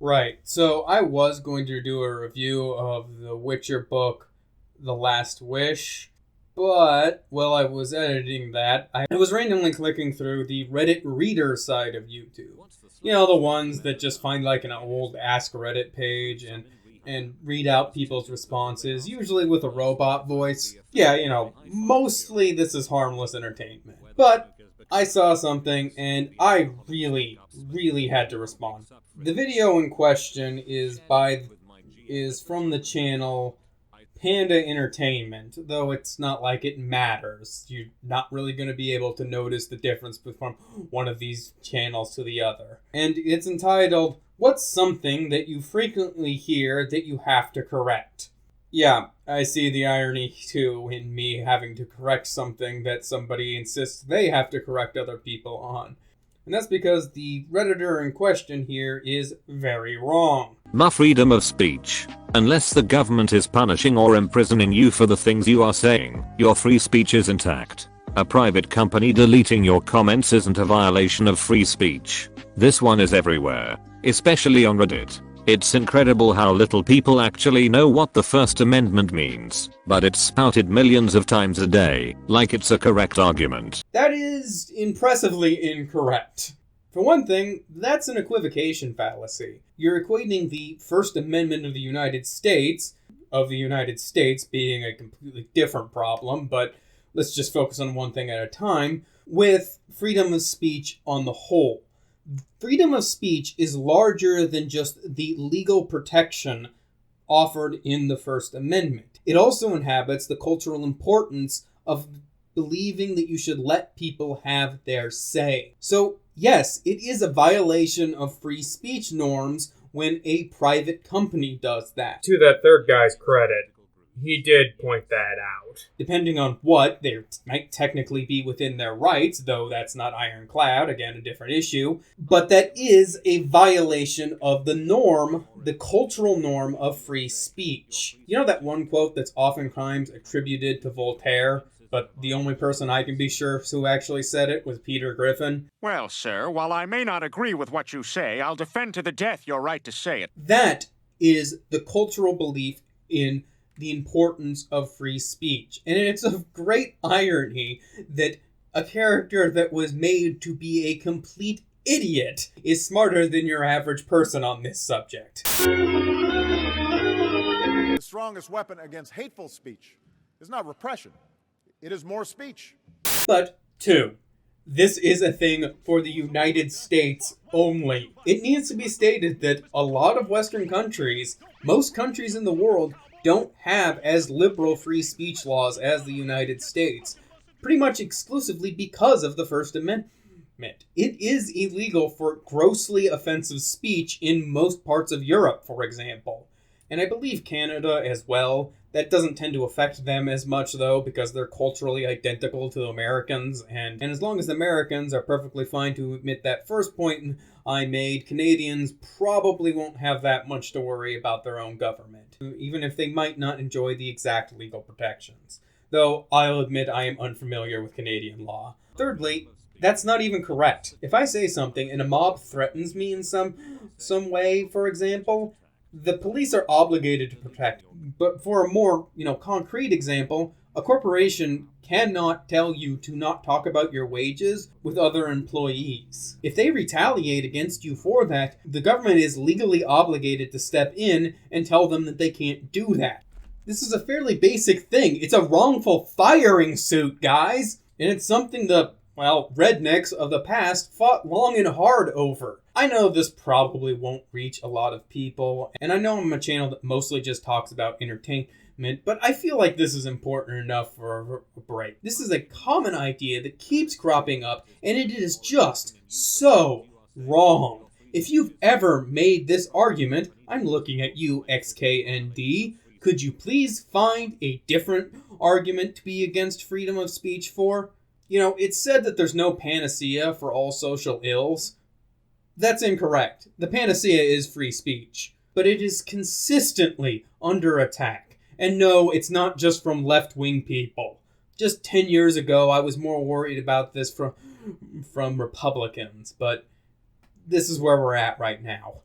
Right. So I was going to do a review of the Witcher book, The Last Wish, but while I was editing that, I was randomly clicking through the Reddit reader side of YouTube. You know, the ones that just find like an old Ask Reddit page and read out people's responses, usually with a robot voice. Yeah, you know, mostly this is harmless entertainment. But I saw something and I really had to respond. The video in question is from the channel Panda Entertainment, though it's not like it matters. You're not really going to be able to notice the difference from one of these channels to the other. And it's entitled, "What's Something That You Frequently Hear That You Have to Correct?" Yeah, I see the irony, too, in me having to correct something that somebody insists they have to correct other people on. And that's because the Redditor in question here is very wrong. My freedom of speech. Unless the government is punishing or imprisoning you for the things you are saying, your free speech is intact. A private company deleting your comments isn't a violation of free speech. This one is everywhere, especially on Reddit. It's incredible how little people actually know what the First Amendment means, but it's spouted millions of times a day, like it's a correct argument. That is impressively incorrect. For one thing, that's an equivocation fallacy. You're equating the First Amendment of the United States being a completely different problem, but let's just focus on one thing at a time, with freedom of speech on the whole. Freedom of speech is larger than just the legal protection offered in the First Amendment. It also inhabits the cultural importance of believing that you should let people have their say. So, yes, it is a violation of free speech norms when a private company does that. To that third guy's credit, he did point that out. Depending on what, they might technically be within their rights, though that's not ironclad, again, a different issue. But that is a violation of the norm, the cultural norm of free speech. You know that one quote that's oftentimes attributed to Voltaire, but the only person I can be sure who actually said it was Peter Griffin? Well, sir, while I may not agree with what you say, I'll defend to the death your right to say it. That is the cultural belief in the importance of free speech. And it's of great irony that a character that was made to be a complete idiot is smarter than your average person on this subject. The strongest weapon against hateful speech is not repression. It is more speech. But, 2. This is a thing for the United States only. It needs to be stated that a lot of Western countries, most countries in the world, don't have as liberal free speech laws as the United States, pretty much exclusively because of the First Amendment. It is illegal for grossly offensive speech in most parts of Europe, for example. And I believe Canada as well. That doesn't tend to affect them as much, though, because they're culturally identical to Americans. And as long as Americans are perfectly fine to admit that first point I made, Canadians probably won't have that much to worry about their own government, even if they might not enjoy the exact legal protections. Though I'll admit I am unfamiliar with Canadian law. Thirdly, that's not even correct. If I say something and a mob threatens me in some way, for example, the police are obligated to protect. But for a more, concrete example, a corporation cannot tell you to not talk about your wages with other employees. If they retaliate against you for that, the government is legally obligated to step in and tell them that they can't do that. This is a fairly basic thing. It's a wrongful firing suit, guys. And it's something the, rednecks of the past fought long and hard over. I know this probably won't reach a lot of people, and I know I'm a channel that mostly just talks about entertainment, but I feel like this is important enough for a break. This is a common idea that keeps cropping up, and it is just so wrong. If you've ever made this argument, I'm looking at you, XKND, could you please find a different argument to be against freedom of speech for? It's said that there's no panacea for all social ills. That's incorrect. The panacea is free speech, but it is consistently under attack. And no, it's not just from left-wing people. Just 10 years ago, I was more worried about this from Republicans, but this is where we're at right now.